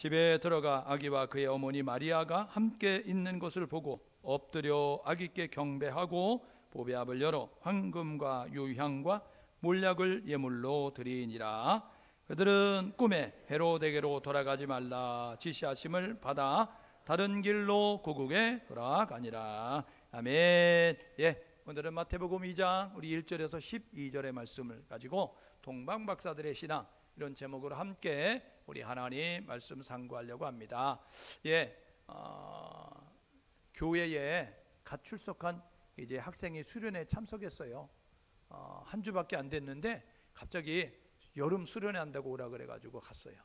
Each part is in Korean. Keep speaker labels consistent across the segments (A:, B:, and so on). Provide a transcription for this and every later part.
A: 집에 들어가 아기와 그의 어머니 마리아가 함께 있는 것을 보고 엎드려 아기께 경배하고 보배압을 열어 황금과 유향과 몰약을 예물로 드리니라. 그들은 꿈에 헤로데게로 돌아가지 말라 지시하심을 받아 다른 길로 고국에 돌아가니라. 아멘. 오늘은 마태복음 2장 우리 1절에서 12절의 말씀을 가지고 동방 박사들의 신앙, 이런 제목으로 함께 우리 하나님 말씀 상고하려고 합니다. 교회에 갓 출석한 이제 학생이 수련회 참석했어요. 한 주밖에 안 됐는데 갑자기 여름 수련회 한다고 오라 그래가지고 갔어요.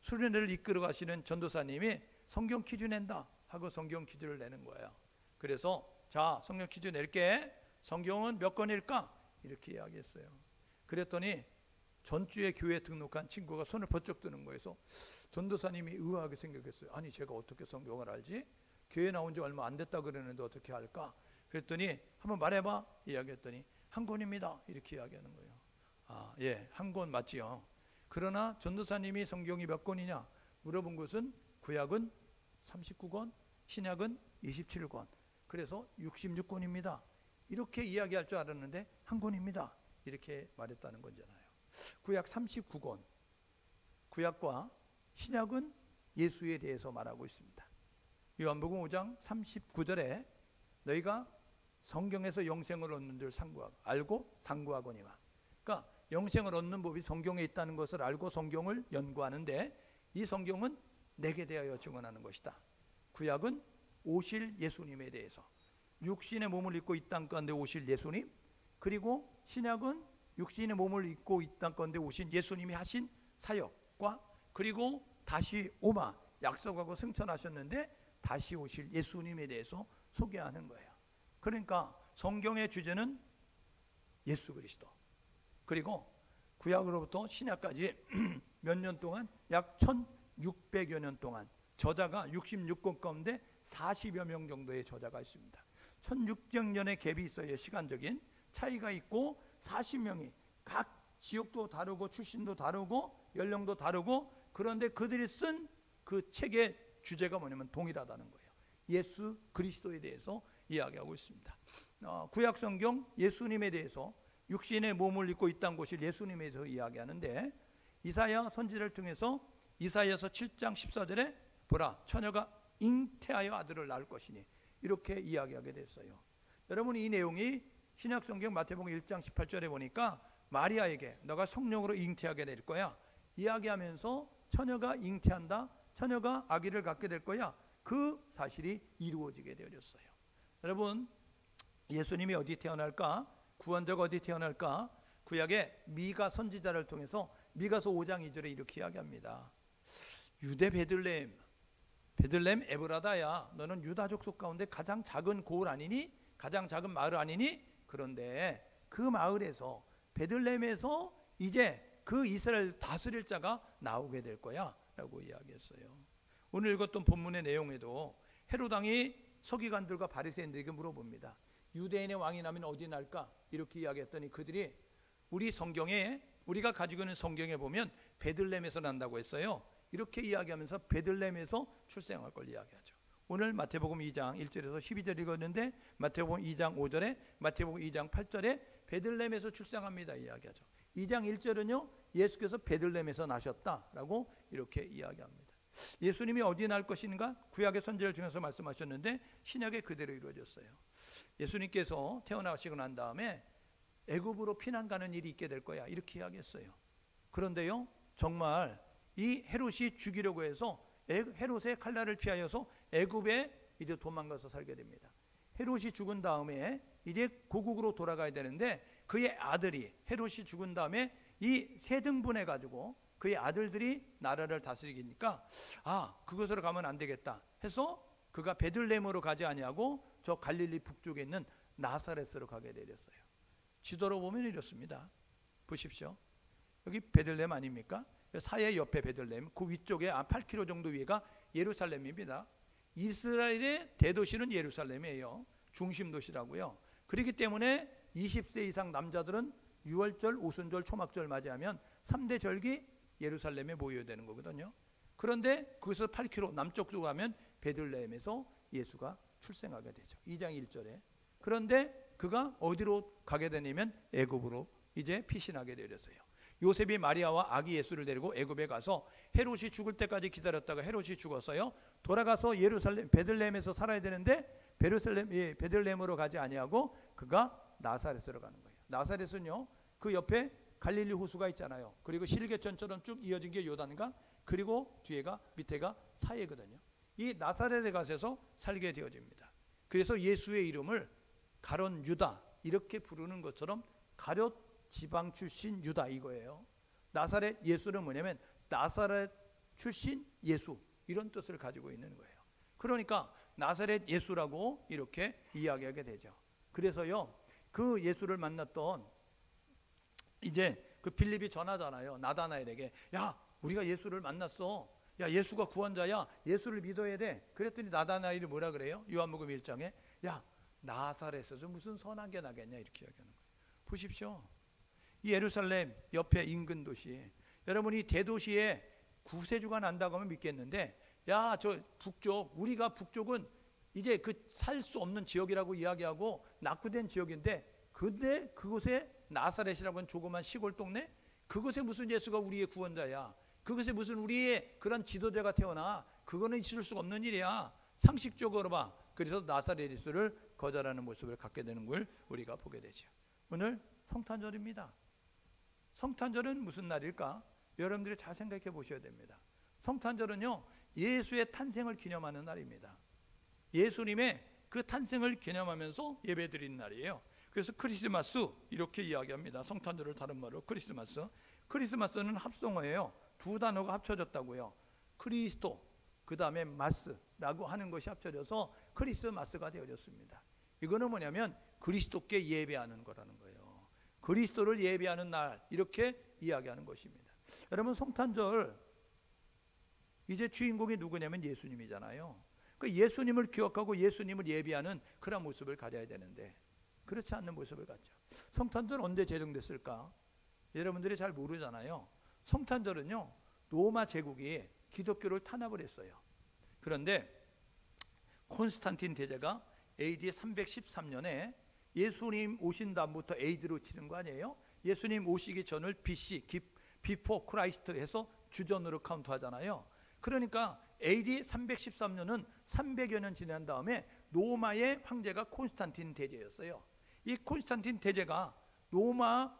A: 수련회를 이끌어 가시는 전도사님이 성경 퀴즈 낸다 하고 성경 퀴즈를 내는 거예요. 그래서 자, 성경 퀴즈 낼게. 성경은 몇 권일까? 이렇게 이야기했어요. 그랬더니 전주에 교회에 등록한 친구가 손을 번쩍 드는 거예요. 그래서 전도사님이 의아하게 생각했어요. 아니, 제가 어떻게 성경을 알지? 교회 나온 지 얼마 안 됐다 그러는데 어떻게 할까? 그랬더니 한번 말해봐 이야기했더니 한 권입니다 이렇게 이야기하는 거예요. 한 권 맞지요. 그러나 전도사님이 성경이 몇 권이냐 물어본 것은 구약은 39권, 신약은 27권, 그래서 66권입니다 이렇게 이야기할 줄 알았는데 한 권입니다 이렇게 말했다는 거잖아요. 구약 39권, 구약과 신약은 예수에 대해서 말하고 있습니다. 요한복음 5장 39절에 너희가 성경에서 영생을 얻는 줄 알고 상고하거니와, 그러니까 영생을 얻는 법이 성경에 있다는 것을 알고 성경을 연구하는데 이 성경은 내게 대하여 증언하는 것이다. 구약은 오실 예수님에 대해서, 육신의 몸을 입고 이 땅 가운데 오실 예수님, 그리고 신약은 육신의 몸을 입고 이 땅 가운데 오신 예수님이 하신 사역과 그리고 다시 오마 약속하고 승천하셨는데 다시 오실 예수님에 대해서 소개하는 거예요. 그러니까 성경의 주제는 예수 그리스도, 그리고 구약으로부터 신약까지 몇 년 동안 약 1600여 년 동안 저자가 66권 가운데 40여 명 정도의 저자가 있습니다. 1600년의 갭이 있어요. 시간적인 차이가 있고 40명이 각 지역도 다르고 출신도 다르고 연령도 다르고, 그런데 그들이 쓴 그 책의 주제가 뭐냐면 동일하다는 거예요. 예수 그리스도에 대해서 이야기하고 있습니다. 구약 성경 예수님에 대해서 육신의 몸을 입고 이 땅 오실 예수님에 대해서 이야기하는데 이사야 선지자를 통해서 이사야서 7장 14절에 보라 처녀가 잉태하여 아들을 낳을 것이니 이렇게 이야기하게 됐어요. 여러분, 이 내용이 신약 성경 마태복음 1장 18절에 보니까 마리아에게 너가 성령으로 잉태하게 될 거야 이야기하면서 처녀가 잉태한다, 처녀가 아기를 갖게 될 거야, 그 사실이 이루어지게 되어졌어요. 여러분, 예수님이 어디 태어날까? 구원자가 어디 태어날까? 구약의 미가 선지자를 통해서 미가서 5장 2절에 이렇게 이야기합니다. 유대 베들레헴 에브라다야, 너는 유다 족속 가운데 가장 작은 고을 아니니? 가장 작은 마을 아니니? 그런데 그 마을에서 베들레헴에서 이제 그 이스라엘 다스릴 자가 나오게 될 거야 라고 이야기했어요. 오늘 읽었던 본문의 내용에도 헤롯 왕이 서기관들과 바리새인들에게 물어봅니다. 유대인의 왕이 나면 어디 날까? 이렇게 이야기했더니 그들이 우리 성경에, 우리가 가지고 있는 성경에 보면 베들레헴에서 난다고 했어요. 이렇게 이야기하면서 베들레헴에서 출생할 걸 이야기하죠. 오늘 마태복음 2장 1절에서 12절 읽었는데 마태복음 2장 5절에 마태복음 2장 8절에 베들레헴에서 출생합니다 이야기하죠. 2장 1절은요 예수께서 베들레헴에서 나셨다라고 이렇게 이야기합니다. 예수님이 어디에 날 것인가? 구약의 선지자를 통해서 말씀하셨는데 신약에 그대로 이루어졌어요. 예수님께서 태어나시고 난 다음에 애굽으로 피난 가는 일이 있게 될 거야 이렇게 이야기했어요. 그런데요 정말 이 헤롯이 죽이려고 해서 헤롯의 칼날을 피하여서 애굽에 이제 도망가서 살게 됩니다. 헤롯이 죽은 다음에 이제 고국으로 돌아가야 되는데 그의 아들이, 헤롯이 죽은 다음에 이 세 등분해 가지고 그의 아들들이 나라를 다스리니까 그곳으로 가면 안 되겠다 해서 그가 베들레헴으로 가지 아니하고 저 갈릴리 북쪽에 있는 나사렛으로 가게 되었어요. 지도로 보면 이렇습니다. 보십시오. 여기 베들레헴 아닙니까? 사해 옆에 베들레헴, 그 위쪽에 8km 정도 위에가 예루살렘입니다. 이스라엘의 대도시는 예루살렘이에요. 중심 도시라고요. 그렇기 때문에 20세 이상 남자들은 유월절, 오순절, 초막절 맞이하면 3대 절기 예루살렘에 모여야 되는 거거든요. 그런데 거기서 8km 남쪽으로 가면 베들레헴에서 예수가 출생하게 되죠. 2장 1절에. 그런데 그가 어디로 가게 되냐면 애굽으로 이제 피신하게 되었어요. 요셉이 마리아와 아기 예수를 데리고 애굽에 가서 헤롯이 죽을 때까지 기다렸다가 헤롯이 죽었어요. 돌아가서 예루살렘 베들레헴에서 살아야 되는데 베들레헴으로 가지 아니하고 그가 나사렛으로 가는 거예요. 나사렛은요, 그 옆에 갈릴리 호수가 있잖아요. 그리고 실개천처럼 쭉 이어진 게 요단강, 그리고 뒤에가 밑에가 사해거든요. 이 나사렛에 가서 살게 되어집니다. 그래서 예수의 이름을 가론 유다 이렇게 부르는 것처럼 가룟 지방 출신 유다 이거예요. 나사렛 예수는 뭐냐면 나사렛 출신 예수 이런 뜻을 가지고 있는 거예요. 그러니까 나사렛 예수라고 이렇게 이야기하게 되죠. 그래서요, 그 예수를 만났던 이제 그 빌립이 전하잖아요. 나다나엘에게, 야, 우리가 예수를 만났어. 야, 예수가 구원자야. 예수를 믿어야 돼. 그랬더니 나다나엘이 뭐라 그래요? 요한복음 1장에, 야, 나사렛에서 무슨 선한 게 나겠냐 이렇게 이야기하는 거예요. 보십시오. 이 예루살렘 옆에 인근 도시, 여러분이 대도시에 구세주가 난다고 하면 믿겠는데, 야, 저 북쪽, 우리가 북쪽은 이제 그 살 수 없는 지역이라고 이야기하고 낙후된 지역인데, 근데 그곳에 나사렛이라고 하는 조그만 시골 동네, 그곳에 무슨 예수가 우리의 구원자야, 그것에 무슨 우리의 그런 지도자가 태어나, 그거는 있을 수가 없는 일이야. 상식적으로 봐. 그래서 나사렛 예수를 거절하는 모습을 갖게 되는 걸 우리가 보게 되죠. 오늘 성탄절입니다. 성탄절은 무슨 날일까? 여러분들이 잘 생각해 보셔야 됩니다. 성탄절은요, 예수의 탄생을 기념하는 날입니다. 예수님의 그 탄생을 기념하면서 예배드리는 날이에요. 그래서 크리스마스 이렇게 이야기합니다. 성탄절을 다른 말로 크리스마스. 크리스마스는 합성어예요. 두 단어가 합쳐졌다고요. 크리스토, 그 다음에 마스라고 하는 것이 합쳐져서 크리스마스가 되어졌습니다. 이거는 뭐냐면 그리스도께 예배하는 거라는 거예요. 그리스도를 예배하는 날 이렇게 이야기하는 것입니다. 여러분, 성탄절 이제 주인공이 누구냐면 예수님이잖아요. 그 예수님을 기억하고 예수님을 예배하는 그런 모습을 가져야 되는데 그렇지 않는 모습을 갖죠. 성탄절 언제 제정됐을까? 여러분들이 잘 모르잖아요. 성탄절은요, 로마 제국이 기독교를 탄압을 했어요. 그런데 콘스탄틴 대제가 AD 313년에 예수님 오신 다음부터 AD로 치는 거 아니에요? 예수님 오시기 전을 BC, Before Christ 해서 주전으로 카운트하잖아요. 그러니까 AD 313년은 300여 년 지난 다음에 로마의 황제가 콘스탄틴 대제였어요. 이 콘스탄틴 대제가 로마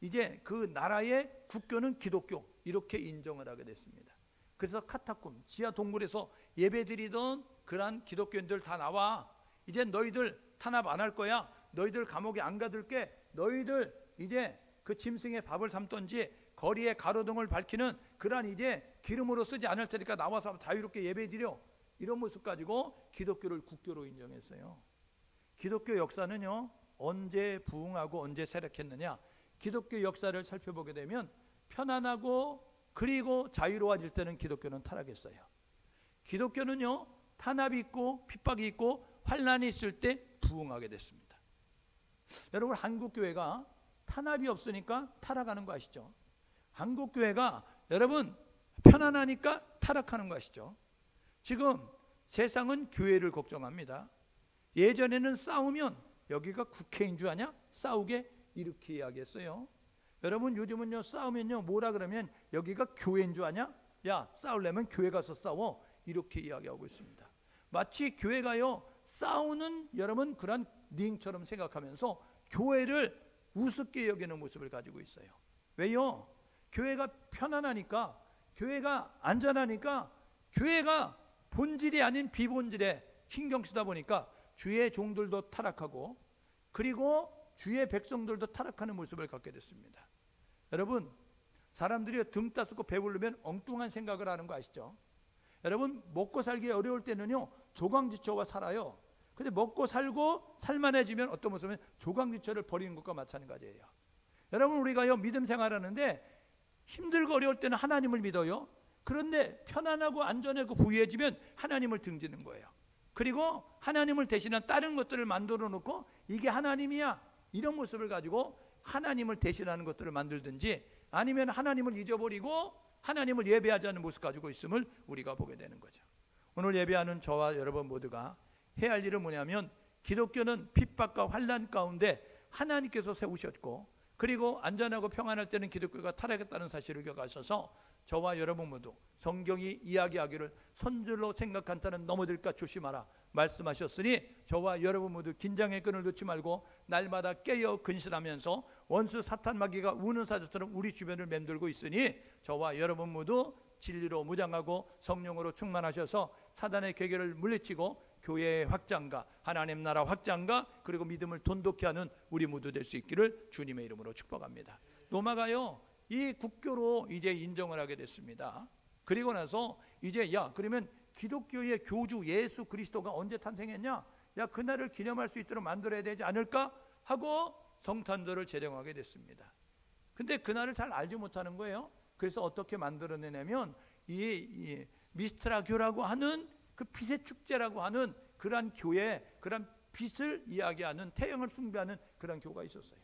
A: 이제 그 나라의 국교는 기독교 이렇게 인정을 하게 됐습니다. 그래서 카타콤 지하 동굴에서 예배드리던 그러한 기독교인들 다 나와. 이제 너희들 탄압 안 할 거야. 너희들 감옥에 안 가둘게. 너희들 이제 그 짐승의 밥을 삼던지 거리에 가로등을 밝히는 그러한 이제 기름으로 쓰지 않을 테니까 나와서 자유롭게 예배드려. 이런 모습 가지고 기독교를 국교로 인정했어요. 기독교 역사는요, 언제 부흥하고 언제 쇠락했느냐? 기독교 역사를 살펴보게 되면 편안하고 그리고 자유로워질 때는 기독교는 타락했어요. 기독교는요, 탄압이 있고 핍박이 있고 환난이 있을 때 부흥하게 됐습니다. 여러분, 한국교회가 탄압이 없으니까 타락하는 거 아시죠? 한국교회가 여러분 편안하니까 타락하는 거 아시죠? 지금 세상은 교회를 걱정합니다. 예전에는 싸우면 여기가 국회인 줄 아냐? 싸우게 이렇게 이야기했어요. 여러분, 요즘은요, 싸우면요 뭐라 그러면 여기가 교회인 줄 아냐? 야, 싸우려면 교회 가서 싸워. 이렇게 이야기하고 있습니다. 마치 교회가요 싸우는 여러분 그런 링처럼 생각하면서 교회를 우습게 여기는 모습을 가지고 있어요. 왜요? 교회가 편안하니까, 교회가 안전하니까, 교회가 본질이 아닌 비본질에 신경 쓰다 보니까 주의 종들도 타락하고 그리고 주의 백성들도 타락하는 모습을 갖게 됐습니다. 여러분, 사람들이 등 따스고 배부르면 엉뚱한 생각을 하는 거 아시죠? 여러분, 먹고 살기 어려울 때는요 조강지처와 살아요. 근데 먹고 살고 살만해지면 어떤 모습이면 조강지처를 버리는 것과 마찬가지예요. 여러분, 우리가요 믿음 생활하는데 힘들고 어려울 때는 하나님을 믿어요. 그런데 편안하고 안전하고 부유해지면 하나님을 등지는 거예요. 그리고 하나님을 대신한 다른 것들을 만들어 놓고 이게 하나님이야 이런 모습을 가지고 하나님을 대신하는 것들을 만들든지, 아니면 하나님을 잊어버리고 하나님을 예배하지 않는 모습 가지고 있음을 우리가 보게 되는 거죠. 오늘 예배하는 저와 여러분 모두가 해야 할 일은 뭐냐면, 기독교는 핍박과 환난 가운데 하나님께서 세우셨고, 그리고 안전하고 평안할 때는 기독교가 타락했다는 사실을 기억하셔서 저와 여러분 모두 성경이 이야기하기를 손줄로 생각한 자는 넘어질까 조심하라 말씀하셨으니, 저와 여러분 모두 긴장의 끈을 놓지 말고 날마다 깨어 근신하면서 원수 사탄 마귀가 우는 사자처럼 우리 주변을 맴돌고 있으니, 저와 여러분 모두 진리로 무장하고 성령으로 충만하셔서 사단의 계계를 물리치고 교회의 확장과 하나님 나라 확장과 그리고 믿음을 돈독히 하는 우리 모두 될 수 있기를 주님의 이름으로 축복합니다. 로마가요, 이 국교로 이제 인정을 하게 됐습니다. 그리고 나서 이제 그러면 기독교의 교주 예수 그리스도가 언제 탄생했냐? 그날을 기념할 수 있도록 만들어야 되지 않을까? 하고 성탄절을 제정하게 됐습니다. 근데 그날을 잘 알지 못하는 거예요. 그래서 어떻게 만들어내냐면 이 미스트라교라고 하는 그 빛의 축제라고 하는 그러한 교회, 그러한 빛을 이야기하는, 태양을 숭배하는 그런 교가 있었어요.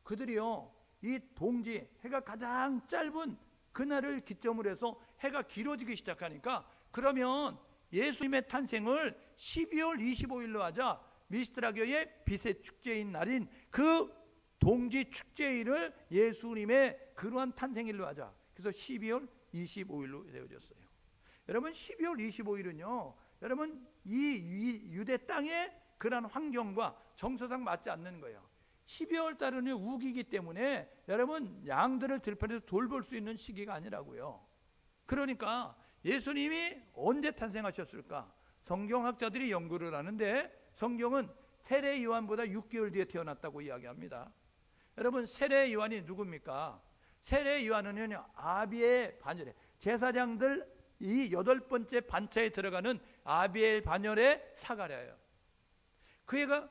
A: 그들이요, 이 동지, 해가 가장 짧은 그날을 기점으로 해서 해가 길어지기 시작하니까, 그러면 예수님의 탄생을 12월 25일로 하자, 미스트라교의 빛의 축제인 날인 그 동지 축제일을 예수님의 그러한 탄생일로 하자. 그래서 12월 25일로 되어졌어요. 여러분, 12월 25일은요, 여러분 이 유대 땅의 그러한 환경과 정서상 맞지 않는 거예요. 12월 달은 우기기 때문에 여러분 양들을 들판에서 돌볼 수 있는 시기가 아니라고요. 그러니까 예수님이 언제 탄생하셨을까? 성경학자들이 연구를 하는데, 성경은 세례 요한보다 6개월 뒤에 태어났다고 이야기합니다. 여러분, 세례 요한이 누굽니까? 세례 요한은 아비의 반열에, 제사장들 이 8번째 반차에 들어가는 아비의 반열의 사가랴예요. 그 애가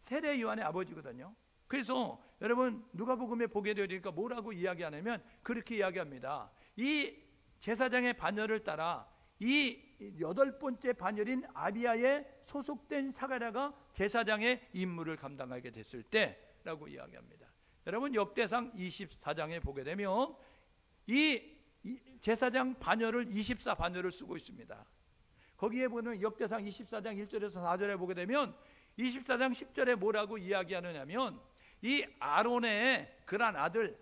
A: 세례 요한의 아버지거든요. 그래서 여러분 누가복음에 보게 되니까 뭐라고 이야기하냐면 그렇게 이야기합니다. 이 제사장의 반열을 따라 이 8번째 반열인 아비야에 소속된 사가랴가 제사장의 임무를 감당하게 됐을 때라고 이야기합니다. 여러분 역대상 24장에 보게 되면 이 제사장 반열을 24반열을 쓰고 있습니다. 거기에 보면 역대상 24장 1절에서 4절에 보게 되면 24장 10절에 뭐라고 이야기하느냐면, 이 아론의 그란 아들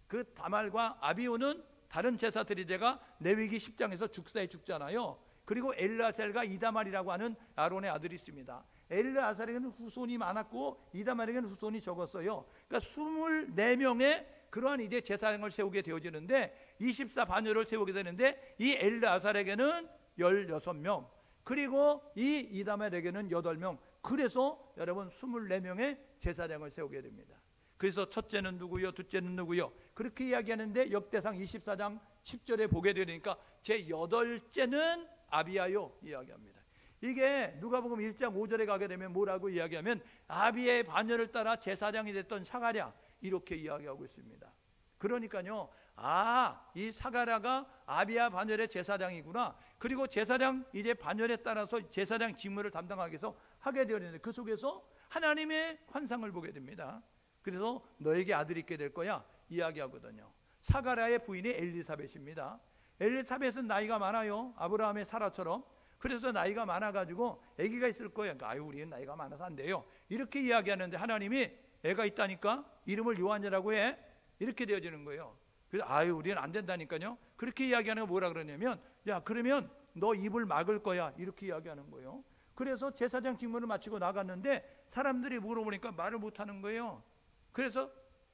A: 그 다말과 아비후는 다른 제사 드리다가 레위기 10장에서 죽사에 죽잖아요. 그리고 엘르아살과 이다말이라고 하는 아론의 아들이 있습니다. 엘르아살에게는 후손이 많았고 이다말에게는 후손이 적었어요. 그러니까 24명의 그러한 이제 제사장을 세우게 되어지는데, 24반열을 세우게 되는데, 이 엘르아살에게는 16명, 그리고 이 이다말에게는 8명, 그래서 여러분 24명의 제사장을 세우게 됩니다. 그래서 첫째는 누구요, 둘째는 누구요, 그렇게 이야기하는데 역대상 24장 10절에 보게 되니까 제8째는 아비야요 이야기합니다. 이게 누가복음 1장 5절에 가게 되면 뭐라고 이야기하면, 아비의 반열을 따라 제사장이 됐던 사가랴, 이렇게 이야기하고 있습니다. 그러니까요, 이 사가랴가 아비야 반열의 제사장이구나. 그리고 제사장 이제 반열에 따라서 제사장 직무를 담당하기 위해서 하게 되었는데, 그 속에서 하나님의 환상을 보게 됩니다. 그래서 너에게 아들이 있게 될 거야 이야기하거든요. 사가랴의 부인이 엘리사벳입니다. 엘리사벳은 나이가 많아요. 아브라함의 사라처럼. 그래서 나이가 많아가지고 아기가 있을 거예요. 그러니까 우리는 나이가 많아서 안 돼요 이렇게 이야기하는데, 하나님이 애가 있다니까 이름을 요한이라고 해, 이렇게 되어지는 거예요. 그래서 우리는 안 된다니까요. 그렇게 이야기하는 거 뭐라 그러냐면, 그러면 너 입을 막을 거야 이렇게 이야기하는 거예요. 그래서 제사장 직무를 마치고 나갔는데 사람들이 물어보니까 말을 못하는 거예요. 그래서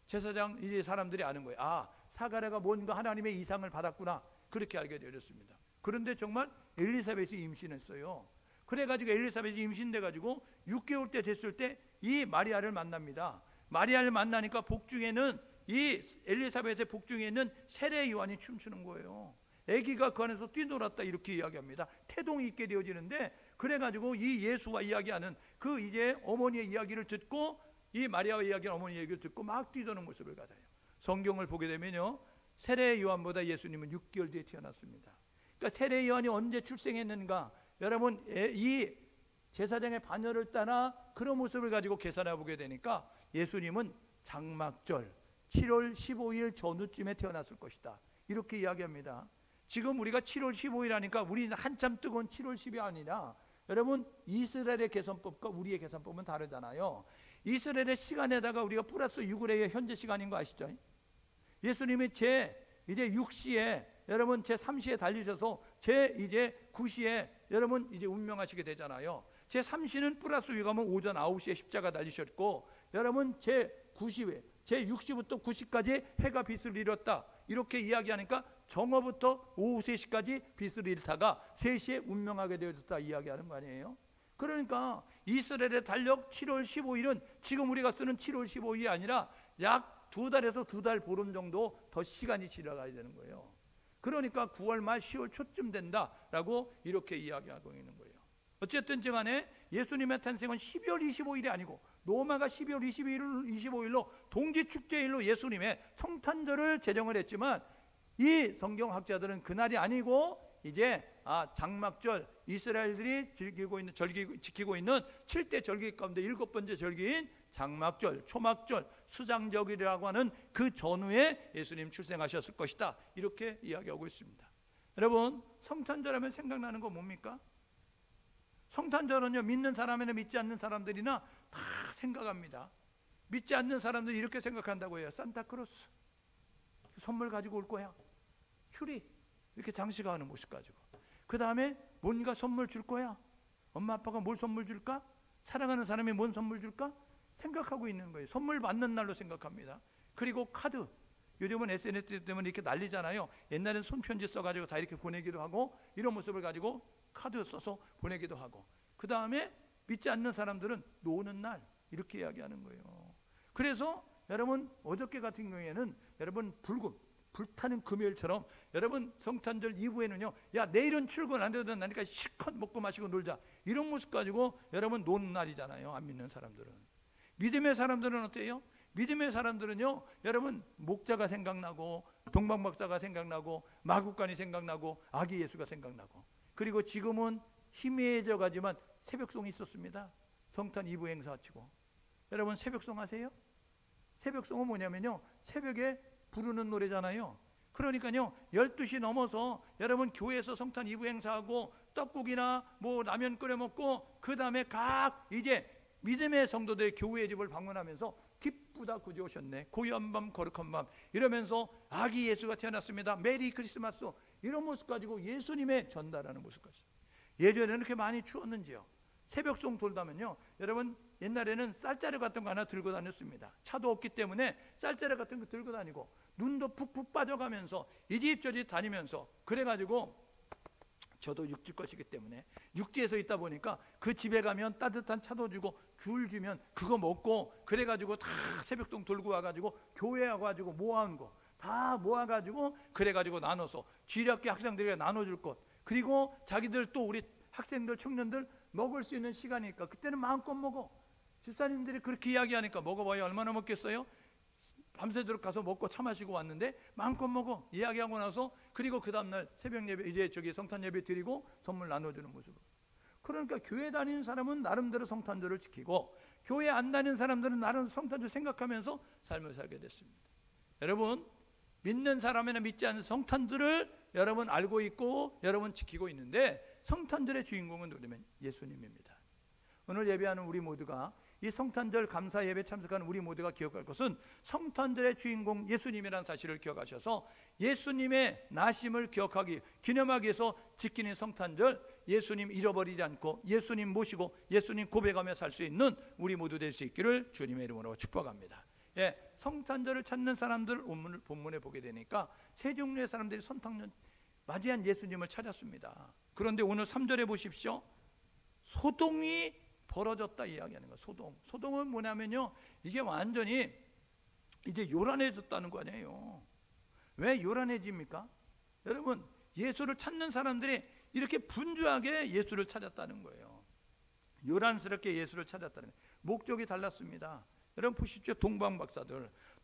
A: 제사장 이제 사람들이 아는 거예요. 사가랴가 뭔가 하나님의 이상을 받았구나, 그렇게 알게 되었습니다. 그런데 정말 엘리사벳이 임신했어요. 그래가지고 엘리사벳이 임신돼가지고 6개월 때 됐을 때 이 마리아를 만납니다. 마리아를 만나니까 복중에는, 이 엘리사벳의 복중에 있는 세례 요한이 춤추는 거예요. 아기가 그 안에서 뛰놀았다 이렇게 이야기합니다. 태동이 있게 되어지는데, 그래가지고 이 예수와 이야기하는 그 이제 어머니의 이야기를 듣고, 이 마리아와 이야기하는 어머니의 얘기를 듣고 막 뛰도는 모습을 가져요. 성경을 보게 되면요, 세례 요한보다 예수님은 6개월 뒤에 태어났습니다. 그러니까 세례 요한이 언제 출생했는가, 여러분 이 제사장의 반열을 따라 그런 모습을 가지고 계산해 보게 되니까 예수님은 장막절 7월 15일 전후쯤에 태어났을 것이다 이렇게 이야기합니다. 지금 우리가 7월 15일 하니까 우리는 한참 뜨거운 7월 10이 아니라 여러분 이스라엘의 계산법과 우리의 계산법은 다르잖아요. 이스라엘의 시간에다가 우리가 플러스 6을 해야 현재 시간인 거 아시죠? 예수님이 이제 6시에 여러분 제 3시에 달리셔서 이제 9시에 여러분 이제 운명하시게 되잖아요. 제 3시는 플러스 6하면 오전 9시에 십자가 달리셨고, 여러분 제 9시 제 6시부터 9시까지 해가 빛을 잃었다 이렇게 이야기하니까 정오부터 오후 3시까지 빛을 잃다가 3시에 운명하게 되었다 이야기하는 거 아니에요? 그러니까 이스라엘의 달력 7월 15일은 지금 우리가 쓰는 7월 15일이 아니라 약 2달에서 2달 보름 정도 더 시간이 지나가야 되는 거예요. 그러니까 9월 말 10월 초쯤 된다라고 이렇게 이야기하고 있는 거예요. 어쨌든 간에 예수님의 탄생은 12월 25일이 아니고 로마가 12월 25일로 동지축제일로 예수님의 성탄절을 제정을 했지만, 이 성경학자들은 그날이 아니고 이제 장막절, 이스라엘들이 지키고 있는 7대 절기 가운데 7번째 절기인 장막절, 초막절, 수장절이라고 하는 그 전후에 예수님 출생하셨을 것이다 이렇게 이야기하고 있습니다. 여러분, 성탄절 하면 생각나는 거 뭡니까? 성탄절은요, 믿는 사람이나 믿지 않는 사람들이나 다 생각합니다. 믿지 않는 사람들이 이렇게 생각한다고 해요. 산타크로스 선물 가지고 올 거야, 추리 이렇게 장식하는 모습 가지고, 그 다음에 뭔가 선물 줄 거야, 엄마 아빠가 뭘 선물 줄까, 사랑하는 사람이 뭔 선물 줄까 생각하고 있는 거예요. 선물 받는 날로 생각합니다. 그리고 카드, 요즘은 SNS 때문에 이렇게 난리잖아요. 옛날엔 손편지 써가지고 다 이렇게 보내기도 하고, 이런 모습을 가지고 카드 써서 보내기도 하고, 그 다음에 믿지 않는 사람들은 노는 날 이렇게 이야기하는 거예요. 그래서 여러분 어저께 같은 경우에는 여러분 불타는 금요일처럼 여러분 성탄절 이후에는요, 야 내일은 출근 안 돼도 나니까 실컷 먹고 마시고 놀자 이런 모습 가지고 여러분 노는 날이잖아요. 안 믿는 사람들은. 믿음의 사람들은 어때요? 믿음의 사람들은요, 여러분 목자가 생각나고 동방박사가 생각나고 마국간이 생각나고 아기 예수가 생각나고, 그리고 지금은 희미해져 가지만 새벽송이 있었습니다. 성탄 이브 행사 치고. 여러분 새벽송 하세요? 새벽송은 뭐냐면요, 새벽에 부르는 노래잖아요. 그러니까요 12시 넘어서 여러분 교회에서 성탄 이브 행사하고 떡국이나 뭐 라면 끓여 먹고, 그 다음에 각 이제 믿음의 성도들 교회의 집을 방문하면서 기쁘다 구주 오셨네, 고요한 밤 거룩한 밤 이러면서 아기 예수가 태어났습니다, 메리 크리스마스 이런 모습 가지고 예수님의 전달하는 모습까지. 예전에는 이렇게 많이 추웠는지요? 새벽송 돌다면요, 여러분 옛날에는 쌀자루 같은 거 하나 들고 다녔습니다. 차도 없기 때문에 쌀자루 같은 거 들고 다니고 눈도 푹푹 빠져가면서 이 집 저 집 다니면서, 그래가지고 저도 육지 것이기 때문에 육지에서 있다 보니까 그 집에 가면 따뜻한 차도 주고 귤 주면 그거 먹고, 그래가지고 다 새벽송 돌고 와가지고 교회 와가지고 모아온 거 다 모아가지고 그래가지고 나눠서 지리학교 학생들에게 나눠줄 것, 그리고 자기들 또 우리 학생들 청년들 먹을 수 있는 시간이니까 그때는 마음껏 먹어. 집사님들이 그렇게 이야기하니까 먹어봐야 얼마나 먹겠어요? 밤새도록 가서 먹고 차 마시고 왔는데 마음껏 먹어 이야기하고 나서, 그리고 그 다음날 새벽 예배 이제 성탄 예배 드리고 선물 나눠주는 모습으로. 그러니까 교회 다니는 사람은 나름대로 성탄절을 지키고, 교회 안 다니는 사람들은 나름 성탄절 생각하면서 삶을 살게 됐습니다. 여러분 믿는 사람이나 믿지 않는 성탄절을 여러분 알고 있고 여러분 지키고 있는데, 성탄절의 주인공은 누구냐면 예수님입니다. 오늘 예배하는 우리 모두가, 이 성탄절 감사 예배 참석하는 우리 모두가 기억할 것은 성탄절의 주인공 예수님이라는 사실을 기억하셔서 예수님의 나심을 기념하기 위해서 지키는 성탄절, 예수님 잃어버리지 않고 예수님 모시고 예수님 고백하며 살 수 있는 우리 모두 될 수 있기를 주님의 이름으로 축복합니다. 성탄절을 찾는 사람들 본문에 보게 되니까 세 종류의 사람들이 성탄절 맞이한 예수님을 찾았습니다. 그런데 오늘 3절에 보십시오. 소동이 벌어졌다 이야기하는 거예요. 소동은 뭐냐면요, 이게 완전히 이제 요란해졌다는 거 아니에요. 왜 요란해집니까? 여러분 예수를 찾는 사람들이 이렇게 분주하게 예수를 찾았다는 거예요. 요란스럽게 예수를 찾았다는 거예요. 목적이 달랐습니다. 여러분 보십시오.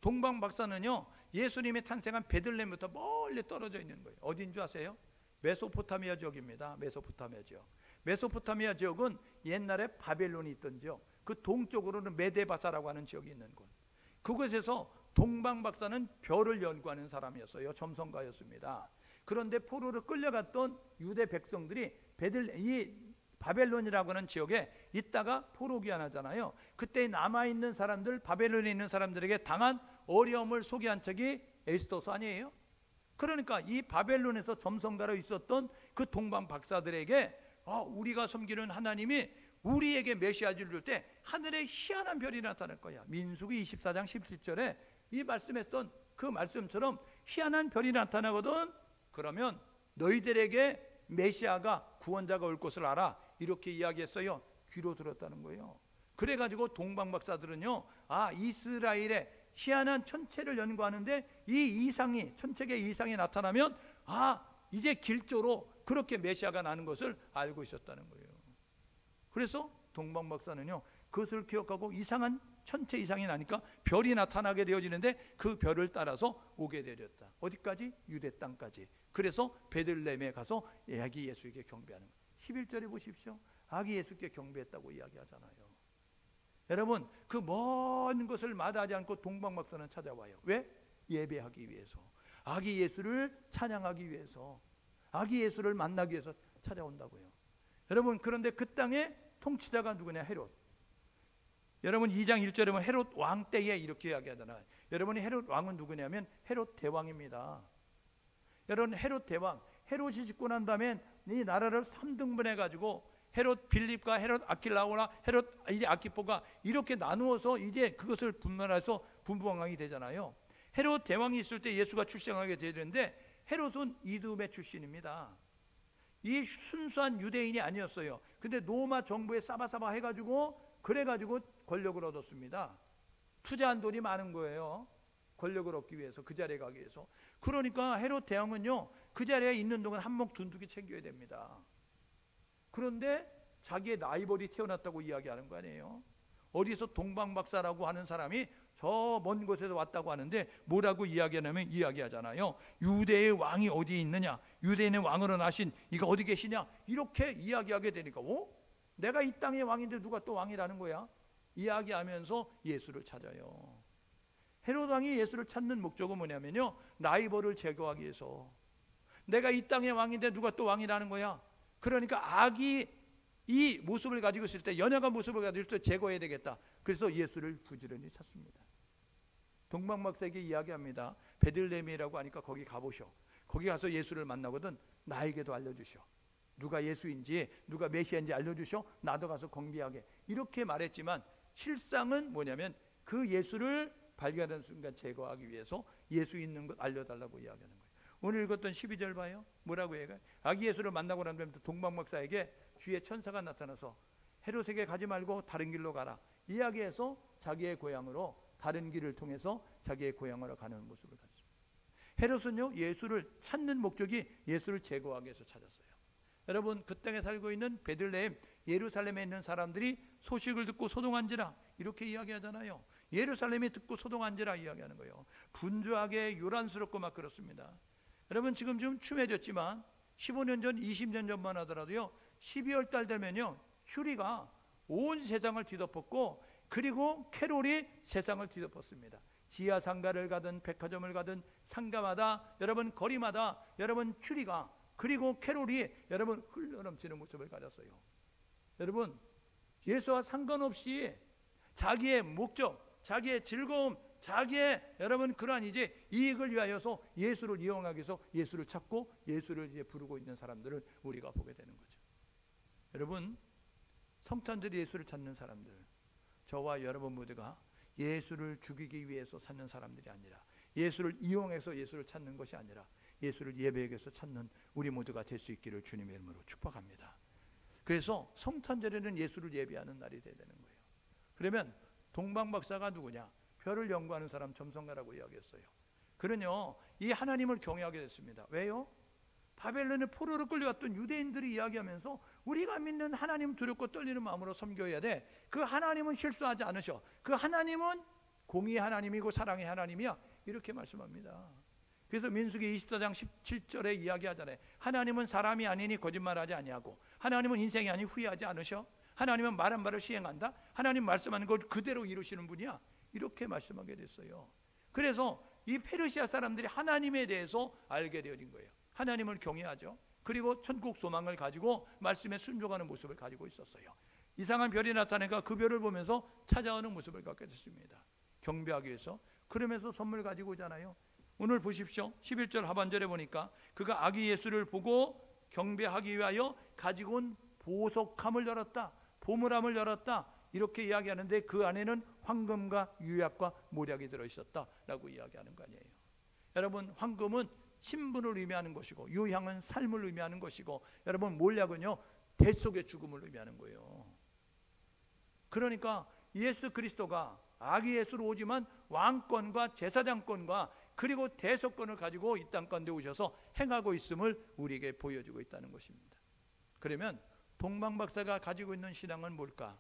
A: 동방박사는요 예수님의 탄생한 베들레헴부터 멀리 떨어져 있는 거예요. 어딘 줄 아세요? 메소포타미아 지역입니다. 메소포타미아 지역은 옛날에 바벨론이 있던 지역, 그 동쪽으로는 메데바사라고 하는 지역이 있는 곳. 그곳에서 동방 박사는 별을 연구하는 사람이었어요. 점성가였습니다. 그런데 포로로 끌려갔던 유대 백성들이 이 바벨론이라고 하는 지역에 있다가 포로 귀환하잖아요. 그때 남아있는 사람들, 바벨론에 있는 사람들에게 당한 어려움을 소개한 책이 에스더서 아니에요? 그러니까 이 바벨론에서 점성가로 있었던 그 동방 박사들에게 우리가 섬기는 하나님이 우리에게 메시아를 줄 때 하늘에 희한한 별이 나타날 거야. 민수기 24장 17절에 이 말씀했던 그 말씀처럼 희한한 별이 나타나거든. 그러면 너희들에게 메시아가 구원자가 올 것을 알아. 이렇게 이야기했어요. 귀로 들었다는 거예요. 그래가지고 동방 박사들은요, 이스라엘의 희한한 천체를 연구하는데 이 이상이, 천체계 이상이 나타나면 이제 길조로 그렇게 메시아가 나는 것을 알고 있었다는 거예요. 그래서 동방 박사는요, 그것을 기억하고 이상한 천체 이상이 나니까 별이 나타나게 되어지는데 그 별을 따라서 오게 되었다. 어디까지? 유대 땅까지. 그래서 베들레헴에 가서 아기 예수에게 경배하는 거예요. 11절에 보십시오. 아기 예수께 경배했다고 이야기하잖아요. 여러분, 그 먼 것을 마다하지 않고 동방 박사는 찾아와요. 왜? 예배하기 위해서, 아기 예수를 찬양하기 위해서, 아기 예수를 만나기 위해서 찾아온다고요. 여러분, 그런데 그 땅의 통치자가 누구냐? 헤롯. 여러분 2장 1절에 보면 헤롯 왕 때에 이렇게 이야기하잖아요. 여러분이 헤롯 왕은 누구냐면 헤롯 대왕입니다. 여러분 헤롯 대왕, 헤롯이 짓고 난 다음에 이 나라를 3등분해 가지고 헤롯 빌립과 헤롯 아킬라오나 헤롯 이제 아키포가 이렇게 나누어서 이제 그것을 분열해서 분부왕이 되잖아요. 헤롯 대왕이 있을 때 예수가 출생하게 되는데 헤롯은 이두메 출신입니다. 이 순수한 유대인이 아니었어요. 근데 로마 정부에 싸바싸바 해가지고 그래가지고 권력을 얻었습니다. 투자한 돈이 많은 거예요. 권력을 얻기 위해서, 그 자리에 가기 위해서. 그러니까 헤롯 대왕은요, 그 자리에 있는 동안 한몫 둔두기 챙겨야 됩니다. 그런데 자기의 라이벌이 태어났다고 이야기하는 거 아니에요? 어디서 동방박사라고 하는 사람이 저 먼 곳에서 왔다고 하는데 뭐라고 이야기하잖아요. 유대의 왕이 어디 있느냐, 유대인의 왕으로 나신 이가 어디 계시냐, 이렇게 이야기하게 되니까 내가 이 땅의 왕인데 누가 또 왕이라는 거야? 이야기하면서 예수를 찾아요. 헤롯 왕이 예수를 찾는 목적은 뭐냐면요, 라이벌을 제거하기 위해서. 내가 이 땅의 왕인데 누가 또 왕이라는 거야? 그러니까 악이 이 모습을 가지고 있을 때, 연약한 모습을 가지고 있을 때 제거해야 되겠다. 그래서 예수를 부지런히 찾습니다. 동방박사에게 이야기합니다. 베들레헴이라고 하니까 거기 가보셔. 거기 가서 예수를 만나거든 나에게도 알려주셔. 누가 예수인지, 누가 메시아인지 알려주셔. 나도 가서 경배하게. 이렇게 말했지만 실상은 뭐냐면 그 예수를 발견하는 순간 제거하기 위해서 예수 있는 것 알려달라고 이야기하는 거예요. 오늘 읽었던 12절 봐요. 뭐라고 해요? 아기 예수를 만나고 난 다음에 동방박사에게 주의 천사가 나타나서 헤롯에게 가지 말고 다른 길로 가라 이야기해서 자기의 고향으로, 다른 길을 통해서 자기의 고향으로 가는 모습을 가졌습니다. 헤롯은요, 예수를 찾는 목적이 예수를 제거하기 위해서 찾았어요. 여러분, 그 땅에 살고 있는 베들레헴, 예루살렘에 있는 사람들이 소식을 듣고 소동한지라 이렇게 이야기하잖아요. 예루살렘이 듣고 소동한지라 이야기하는 거예요. 분주하게 요란스럽고 막 그렇습니다. 여러분, 지금 좀 추해졌지만 15년 전, 20년 전만 하더라도요, 12월 달 되면요, 휴리가 온 세상을 뒤덮었고, 그리고 캐롤이 세상을 뒤덮었습니다. 지하 상가를 가든 백화점을 가든 상가마다, 여러분 거리마다 여러분 추리가, 그리고 캐롤이 여러분 흘러넘치는 모습을 가졌어요. 여러분, 예수와 상관없이 자기의 목적, 자기의 즐거움, 자기의 여러분 그러한 이제 이익을 위하여서 예수를 이용하기 위해서 예수를 찾고 예수를 이제 부르고 있는 사람들을 우리가 보게 되는 거죠. 여러분, 성탄절이 예수를 찾는 사람들, 저와 여러분 모두가 예수를 죽이기 위해서 찾는 사람들이 아니라, 예수를 이용해서 예수를 찾는 것이 아니라 예수를 예배하기 위해서 찾는 우리 모두가 될 수 있기를 주님의 이름으로 축복합니다. 그래서 성탄절에는 예수를 예배하는 날이 되야 되는 거예요. 그러면 동방박사가 누구냐? 별을 연구하는 사람, 점성가라고 이야기했어요. 그는요, 이 하나님을 경외하게 됐습니다. 왜요? 바벨론의 포로로 끌려왔던 유대인들이 이야기하면서 우리가 믿는 하나님 두렵고 떨리는 마음으로 섬겨야 돼. 그 하나님은 실수하지 않으셔. 그 하나님은 공의의 하나님이고 사랑의 하나님이야. 이렇게 말씀합니다. 그래서 민수기 24장 17절에 이야기하잖아요. 하나님은 사람이 아니니 거짓말하지 아니하고, 하나님은 인생이 아니 후회하지 않으셔. 하나님은 말한 바를 시행한다. 하나님 말씀하는 걸 그대로 이루시는 분이야. 이렇게 말씀하게 됐어요. 그래서 이 페르시아 사람들이 하나님에 대해서 알게 되어진 거예요. 하나님을 경외하죠. 그리고 천국 소망을 가지고 말씀에 순종하는 모습을 가지고 있었어요. 이상한 별이 나타나니까 그 별을 보면서 찾아오는 모습을 갖게 됐습니다. 경배하기 위해서. 그러면서 선물 가지고 오잖아요. 오늘 보십시오. 11절 하반절에 보니까 그가 아기 예수를 보고 경배하기 위하여 가지고 온 보석함을 열었다, 보물함을 열었다, 이렇게 이야기하는데 그 안에는 황금과 유약과 모략이 들어있었다라고 이야기하는 거 아니에요. 여러분, 황금은 신분을 의미하는 것이고 유향은 삶을 의미하는 것이고, 여러분 몰약은요 대 속의 죽음을 의미하는 거예요. 그러니까 예수 그리스도가 아기 예수로 오지만 왕권과 제사장권과 그리고 대속권을 가지고 이 땅 가운데 오셔서 행하고 있음을 우리에게 보여주고 있다는 것입니다. 그러면 동방박사가 가지고 있는 신앙은 뭘까?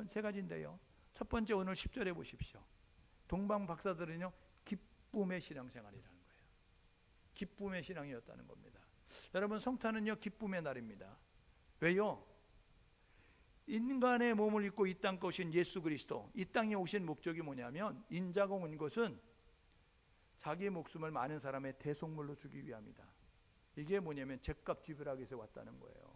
A: 세 가지인데요. 첫 번째, 오늘 10절에 보십시오. 동방박사들은요 기쁨의 신앙생활이라는 거예요. 기쁨의 신앙이었다는 겁니다. 여러분, 성탄은요 기쁨의 날입니다. 왜요? 인간의 몸을 입고 이 땅 오신 예수 그리스도, 이 땅에 오신 목적이 뭐냐면, 인자가 온 것은 자기의 목숨을 많은 사람의 대속물로 주기 위함이다. 이게 뭐냐면 죄값 지불하기 위해서 왔다는 거예요.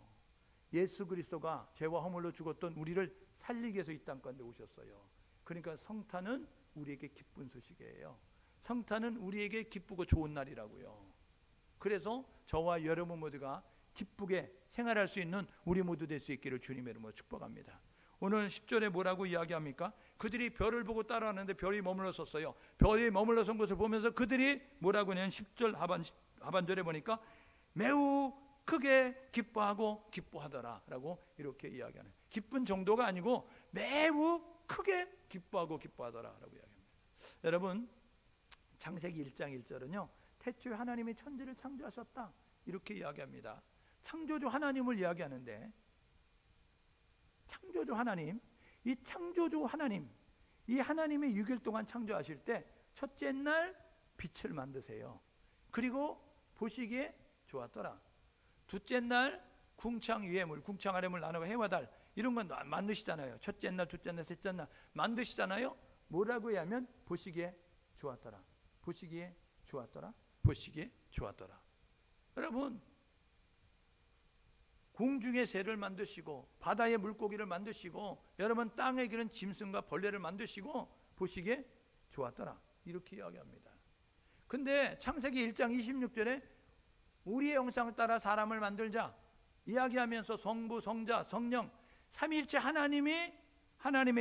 A: 예수 그리스도가 죄와 허물로 죽었던 우리를 살리기 위해서 이 땅 가운데 오셨어요. 그러니까 성탄은 우리에게 기쁜 소식이에요. 성탄은 우리에게 기쁘고 좋은 날이라고요. 그래서 저와 여러분 모두가 기쁘게 생활할 수 있는 우리 모두 될 수 있기를 주님의 이름으로 축복합니다. 오늘 10절에 뭐라고 이야기합니까? 그들이 별을 보고 따라왔는데 별이 머물러 섰어요. 별이 머물러 선 것을 보면서 그들이 뭐라고 하냐면 10절 하반절에 보니까 매우 크게 기뻐하고 기뻐하더라 라고 이렇게 이야기하는, 기쁜 정도가 아니고 매우 크게 기뻐하고 기뻐하더라 라고 이야기합니다. 여러분, 창세기 1장 1절은요 태초에 하나님이 천지를 창조하셨다 이렇게 이야기합니다. 창조주 하나님을 이야기하는데, 창조주 하나님, 이 창조주 하나님, 이 하나님이 6일 동안 창조하실 때 첫째 날 빛을 만드세요. 그리고 보시기에 좋았더라. 둘째 날 궁창 위에 물, 궁창 아래 물 나누고 해와 달 이런 건 만드시잖아요. 첫째 날, 둘째 날, 셋째 날 만드시잖아요. 뭐라고 하면 보시기에 좋았더라, 보시기에 좋았더라, 보시기에 좋았더라. 여러분, 공중의 새를 만드시고 바다의 물고기를 만드시고 여러분 땅에 기는 짐승과 벌레를 만드시고 보시기에 좋았더라 이렇게 이야기합니다. 근데 창세기 1장 26절에 우리의 형상을 따라 사람을 만들자 이야기하면서 성부, 성자, 성령 삼위일체 하나님의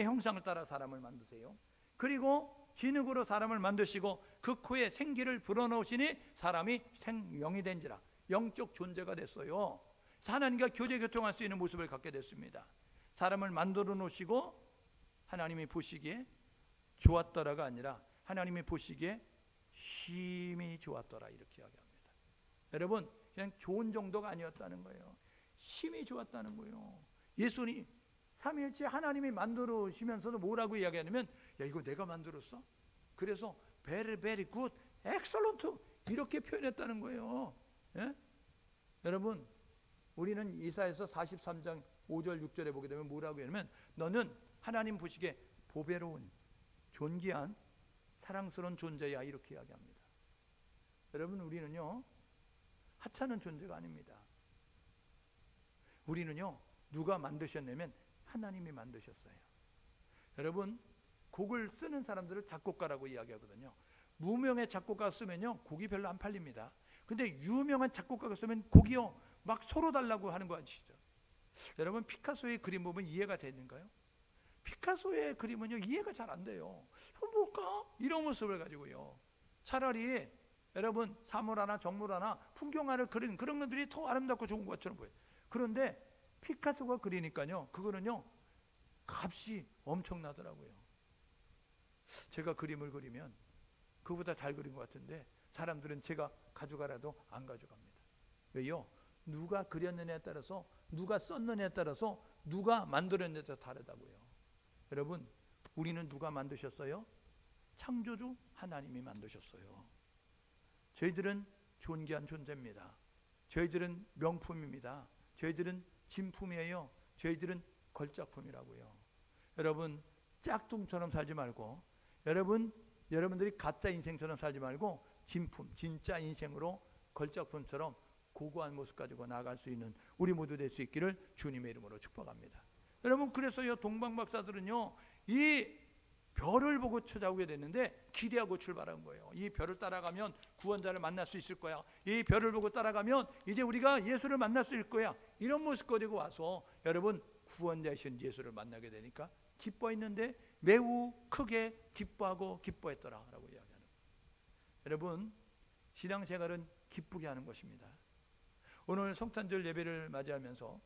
A: 형상을 따라 사람을 만드세요. 그리고 진흙으로 사람을 만드시고 그 코에 생기를 불어넣으시니 사람이 생명이 된지라, 영적 존재가 됐어요. 하나님과 교제 교통할 수 있는 모습을 갖게 됐습니다. 사람을 만들어 놓으시고 하나님이 보시기에 좋았더라가 아니라 하나님이 보시기에 심히 좋았더라 이렇게 이야기합니다. 여러분, 그냥 좋은 정도가 아니었다는 거예요. 심히 좋았다는 거예요. 예수님 삼위일체 하나님이 만들어시면서도 뭐라고 이야기하냐면, 야 이거 내가 만들었어? 그래서 very very good, excellent 이렇게 표현했다는 거예요. 예? 여러분, 우리는 이사야서 43장 5절 6절에 보게 되면 뭐라고 하냐면, 너는 하나님 보시기에 보배로운 존귀한 사랑스러운 존재야 이렇게 이야기합니다. 여러분, 우리는요 하찮은 존재가 아닙니다. 우리는요 누가 만드셨냐면 하나님이 만드셨어요. 여러분, 곡을 쓰는 사람들을 작곡가라고 이야기하거든요. 무명의 작곡가가 쓰면요 곡이 별로 안 팔립니다. 근데 유명한 작곡가가 쓰면 곡이요 막 서로 달라고 하는 거 아시죠? 여러분, 피카소의 그림 보면 이해가 되는가요? 피카소의 그림은요 이해가 잘 안 돼요. 뭘까? 이런 모습을 가지고요. 차라리 여러분 사물 하나 정물 하나 풍경 하나 그린 그런 것들이 더 아름답고 좋은 것처럼 보여요. 그런데 피카소가 그리니까요 그거는요 값이 엄청나더라고요. 제가 그림을 그리면 그보다 잘 그린 것 같은데 사람들은 제가 가져가라도 안 가져갑니다. 왜요? 누가 그렸느냐에 따라서, 누가 썼느냐에 따라서, 누가 만들었느냐에 따라 다르다고요. 여러분, 우리는 누가 만드셨어요? 창조주 하나님이 만드셨어요. 저희들은 존귀한 존재입니다. 저희들은 명품입니다. 저희들은 진품이에요. 저희들은 걸작품이라고요. 여러분, 짝퉁처럼 살지 말고 여러분 여러분들이 가짜 인생처럼 살지 말고 진품, 진짜 인생으로 걸작품처럼 고고한 모습 가지고 나아갈 수 있는 우리 모두 될 수 있기를 주님의 이름으로 축복합니다. 여러분, 그래서요 동방박사들은요 이 별을 보고 찾아오게 됐는데 기대하고 출발한 거예요. 이 별을 따라가면 구원자를 만날 수 있을 거야. 이 별을 보고 따라가면 이제 우리가 예수를 만날 수 있을 거야. 이런 모습 가지고 와서 여러분 구원자이신 예수를 만나게 되니까 기뻐했는데 매우 크게 기뻐하고 기뻐했더라라고 이야기하는 거예요. 여러분, 신앙생활은 기쁘게 하는 것입니다. 오늘 성탄절 예배를 맞이하면서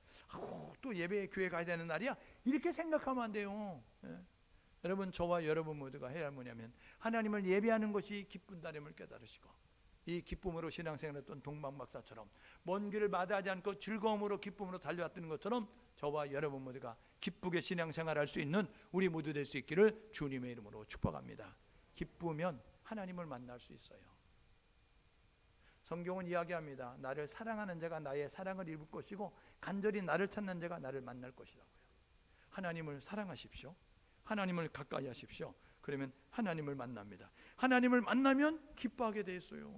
A: 또 예배 교회 가야 되는 날이야 이렇게 생각하면 안 돼요. 여러분, 저와 여러분 모두가 해야 할 뭐냐면 하나님을 예배하는 것이 기쁜다림을 깨달으시고 이 기쁨으로 신앙생활했던 동방박사처럼 먼 길을 마다하지 않고 즐거움으로 기쁨으로 달려왔던 것처럼 저와 여러분 모두가 기쁘게 신앙생활할 수 있는 우리 모두 될 수 있기를 주님의 이름으로 축복합니다. 기쁘면 하나님을 만날 수 있어요. 성경은 이야기합니다. 나를 사랑하는 자가 나의 사랑을 입을 것이고 간절히 나를 찾는 자가 나를 만날 것이라고요. 하나님을 사랑하십시오. 하나님을 가까이 하십시오. 그러면 하나님을 만납니다. 하나님을 만나면 기뻐하게 돼 있어요.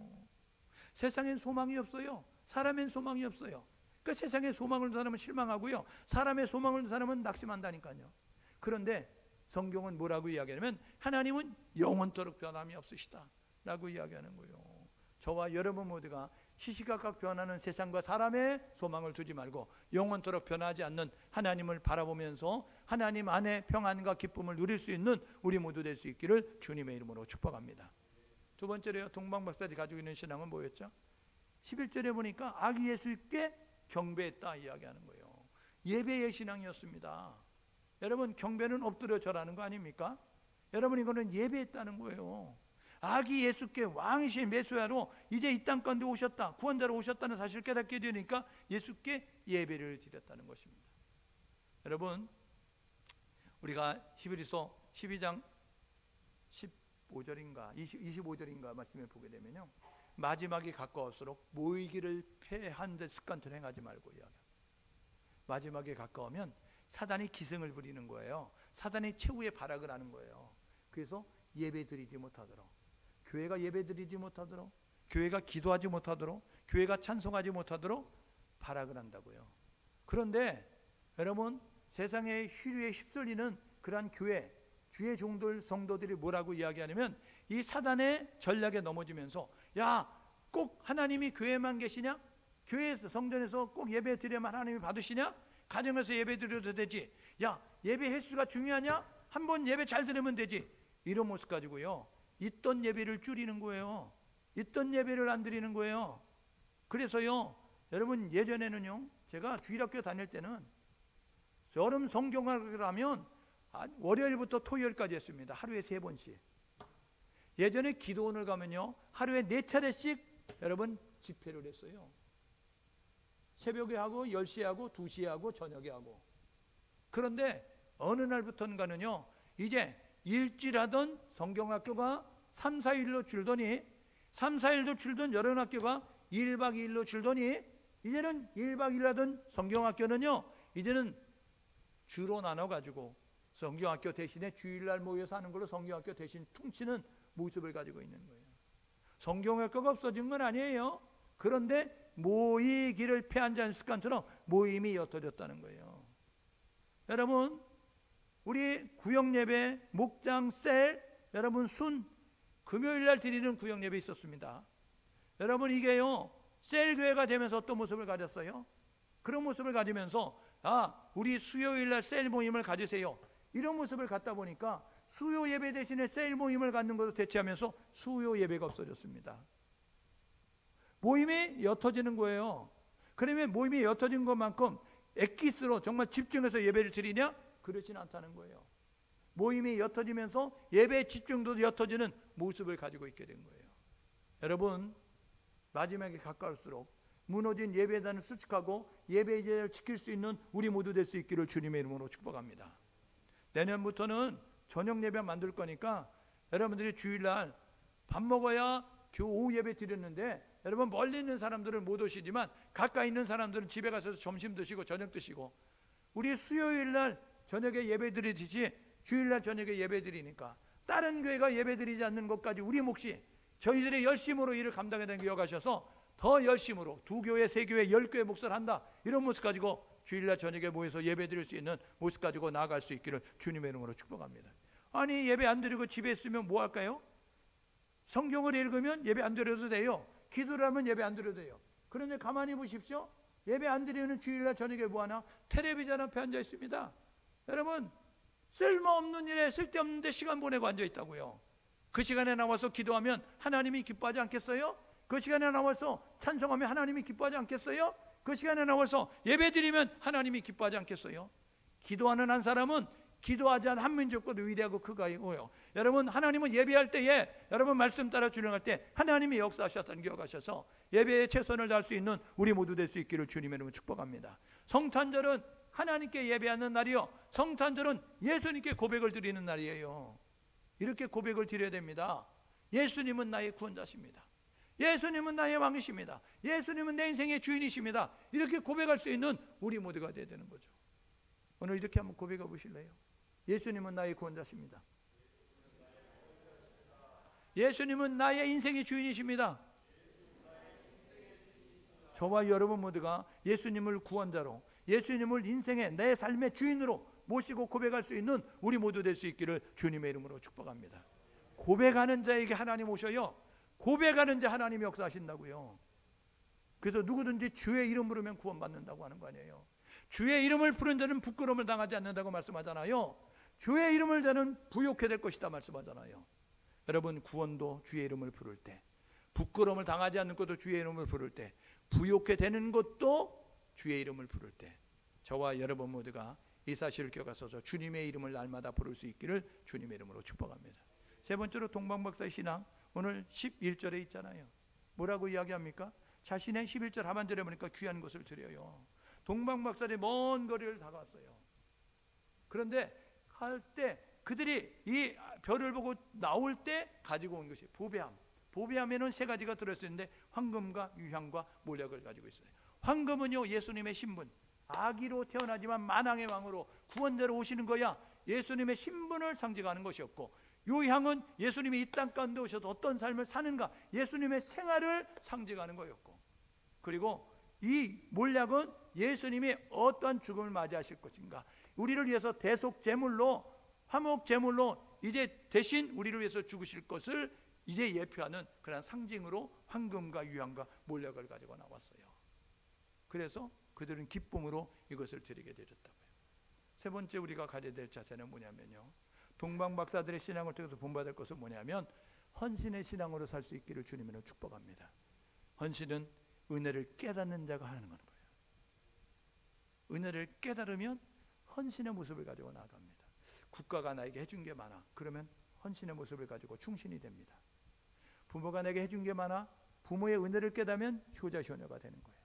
A: 세상엔 소망이 없어요. 사람엔 소망이 없어요. 그러니까 세상에 소망을 둔 사람은 실망하고요, 사람의 소망을 둔 사람은 낙심한다니까요. 그런데 성경은 뭐라고 이야기하냐면 하나님은 영원토록 변함이 없으시다 라고 이야기하는 거예요. 저와 여러분 모두가 시시각각 변하는 세상과 사람의 소망을 두지 말고 영원토록 변하지 않는 하나님을 바라보면서 하나님 안에 평안과 기쁨을 누릴 수 있는 우리 모두 될 수 있기를 주님의 이름으로 축복합니다. 두 번째로요, 동방박사들이 가지고 있는 신앙은 뭐였죠? 11절에 보니까 아기 예수께 경배했다 이야기하는 거예요. 예배의 신앙이었습니다. 여러분, 경배는 엎드려 절하는 거 아닙니까? 여러분, 이거는 예배했다는 거예요. 아기 예수께 왕이신 메시아로 이제 이 땅 가운데 오셨다, 구원자로 오셨다는 사실을 깨닫게 되니까 예수께 예배를 드렸다는 것입니다. 여러분, 우리가 히브리서 12장 15절인가 25절인가 말씀을 보게 되면요, 마지막이 가까울수록 모이기를 패한 듯 습관처럼 행하지 말고 이야기합니다. 마지막에 가까우면 사단이 기승을 부리는 거예요. 사단이 최후의 발악을 하는 거예요. 그래서 예배 드리지 못하도록, 교회가 예배 드리지 못하도록, 교회가 기도하지 못하도록, 교회가 찬송하지 못하도록 발악을 한다고요. 그런데 여러분, 세상의 희류에 휩쓸리는 그러한 교회, 주의 종들, 성도들이 뭐라고 이야기하냐면 이 사단의 전략에 넘어지면서 야, 꼭 하나님이 교회만 계시냐? 교회에서, 성전에서 꼭 예배 드려야만 하나님이 받으시냐? 가정에서 예배 드려도 되지. 야, 예배 횟수가 중요하냐? 한번 예배 잘 드리면 되지. 이런 모습 가지고요, 있던 예배를 줄이는 거예요. 있던 예배를 안 드리는 거예요. 그래서요, 여러분, 예전에는요, 제가 주일학교 다닐 때는 여름 성경학을 하면 월요일부터 토요일까지 했습니다. 하루에 3번씩. 예전에 기도원을 가면요, 하루에 4차례씩 여러분 집회를 했어요. 새벽에 하고 10시에 하고 2시에 하고 저녁에 하고. 그런데 어느 날부터인가는요, 이제 일주일하던 성경학교가 3, 4일로 줄더니, 3, 4일도 줄던 여러 학교가 1박 2일로 줄더니, 이제는 1박 2일 하던 성경학교는요, 이제는 주로 나눠가지고 성경학교 대신에 주일날 모여서 하는 걸로 성경학교 대신 퉁치는 모습을 가지고 있는 거예요. 성경학교가 없어진 건 아니에요. 그런데 모이기를 패한 자의 습관처럼 모임이 옅어졌다는 거예요. 여러분, 우리 구역예배, 목장, 셀, 여러분 금요일날 드리는 구역예배 있었습니다. 여러분, 이게요, 셀교회가 되면서 어떤 모습을 가졌어요? 그런 모습을 가지면서 우리 수요일날 셀 모임을 가지세요, 이런 모습을 갖다 보니까 수요 예배 대신에 셀 모임을 갖는 것을 대체하면서 수요 예배가 없어졌습니다. 모임이 옅어지는 거예요. 그러면 모임이 옅어진 것만큼 엑기스로 정말 집중해서 예배를 드리냐? 그렇진 않다는 거예요. 모임이 옅어지면서 예배의 집중도도 옅어지는 모습을 가지고 있게 된 거예요. 여러분, 마지막에 가까울수록 무너진 예배단을 수축하고 예배의 제자를 지킬 수 있는 우리 모두 될 수 있기를 주님의 이름으로 축복합니다. 내년부터는 저녁 예배 만들 거니까 여러분들이 주일날 밥 먹어야 오후 예배 드렸는데, 여러분 멀리 있는 사람들은 못 오시지만 가까이 있는 사람들은 집에 가서 점심 드시고 저녁 드시고, 우리 수요일날 저녁에 예배 드리듯이 주일날 저녁에 예배 드리니까 다른 교회가 예배드리지 않는 것까지 우리 몫이 저희들의 열심으로 일을 감당해야 되는 게 여가셔서 더 열심으로 2교회, 3교회, 10교회 목사를 한다, 이런 모습 가지고 주일날 저녁에 모여서 예배드릴 수 있는 모습 가지고 나아갈 수 있기를 주님의 이름으로 축복합니다. 아니 예배 안 드리고 집에 있으면 뭐 할까요? 성경을 읽으면 예배 안 드려도 돼요. 기도를 하면 예배 안 드려도 돼요. 그런데 가만히 보십시오. 예배 안 드리는 주일날 저녁에 뭐하나? 텔레비전 앞에 앉아 있습니다. 여러분, 쓸모없는 일에 쓸데없는 데 시간 보내고 앉아 있다고요. 그 시간에 나와서 기도하면 하나님이 기뻐하지 않겠어요? 그 시간에 나와서 찬송하면 하나님이 기뻐하지 않겠어요? 그 시간에 나와서 예배 드리면 하나님이 기뻐하지 않겠어요? 기도하는 한 사람은 기도하지 않은 한민족보다 위대하고 크고요. 여러분, 하나님은 예배할 때에 여러분 말씀 따라 준행할 때 하나님이 역사하셨다는 기억하셔서 예배에 최선을 다할 수 있는 우리 모두 될 수 있기를 주님의 이름으로 축복합니다. 성탄절은 하나님께 예배하는 날이요, 성탄절은 예수님께 고백을 드리는 날이에요. 이렇게 고백을 드려야 됩니다. 예수님은 나의 구원자십니다. 예수님은 나의 왕이십니다. 예수님은 내 인생의 주인이십니다. 이렇게 고백할 수 있는 우리 모두가 되어야 되는 거죠. 오늘 이렇게 한번 고백해 보실래요? 예수님은 나의 구원자십니다. 예수님은 나의 인생의 주인이십니다. 저와 여러분 모두가 예수님을 구원자로, 예수님을 인생의 내 삶의 주인으로 모시고 고백할 수 있는 우리 모두 될 수 있기를 주님의 이름으로 축복합니다. 고백하는 자에게 하나님 오셔요. 고백하는 자 하나님이 역사하신다고요. 그래서 누구든지 주의 이름 부르면 구원받는다고 하는 거 아니에요. 주의 이름을 부른 자는 부끄러움을 당하지 않는다고 말씀하잖아요. 주의 이름을 자는 부욕해 될 것이다 말씀하잖아요. 여러분, 구원도 주의 이름을 부를 때, 부끄러움을 당하지 않는 것도 주의 이름을 부를 때, 부욕해 되는 것도 주의 이름을 부를 때, 저와 여러분 모두가 이 사실을 기억하셔서 주님의 이름을 날마다 부를 수 있기를 주님의 이름으로 축복합니다. 세 번째로 동방박사의 신앙, 오늘 11절에 있잖아요. 뭐라고 이야기합니까? 자신의 11절 하반절에 보니까 귀한 것을 드려요. 동방박사들이 먼 거리를 다가왔어요. 그런데 갈 때 그들이 이 별을 보고 나올 때 가지고 온 것이 보배함. 보배함에는 세 가지가 들어있는데 황금과 유향과 몰약을 가지고 있어요. 황금은요, 예수님의 신분, 아기로 태어나지만 만왕의 왕으로 구원자로 오시는 거야. 예수님의 신분을 상징하는 것이었고, 유향은 예수님이 이 땅 가운데 오셔서 어떤 삶을 사는가, 예수님의 생활을 상징하는 거였고, 그리고 이 몰약은 예수님이 어떠한 죽음을 맞이하실 것인가, 우리를 위해서 대속 제물로, 화목 제물로 이제 대신 우리를 위해서 죽으실 것을 이제 예표하는 그런 상징으로 황금과 유향과 몰약을 가지고 나왔어요. 그래서 그들은 기쁨으로 이것을 드리게 되었다고요. 세 번째 우리가 가져야 될 자세는 뭐냐면요, 동방박사들의 신앙을 통해서 본받을 것은 뭐냐면 헌신의 신앙으로 살 수 있기를 주님으로 축복합니다. 헌신은 은혜를 깨닫는 자가 하는 거예요. 은혜를 깨달으면 헌신의 모습을 가지고 나아갑니다. 국가가 나에게 해준 게 많아, 그러면 헌신의 모습을 가지고 충신이 됩니다. 부모가 내게 해준 게 많아, 부모의 은혜를 깨닫으면 효자 효녀가 되는 거예요.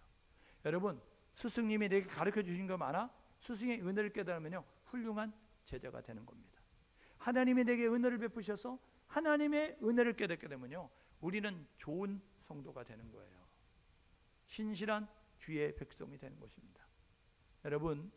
A: 여러분, 스승님이 내게 가르쳐 주신 거 많아, 스승의 은혜를 깨달으면요 훌륭한 제자가 되는 겁니다. 하나님이 내게 은혜를 베푸셔서 하나님의 은혜를 깨닫게 되면요 우리는 좋은 성도가 되는 거예요. 신실한 주의 백성이 되는 것입니다. 여러분,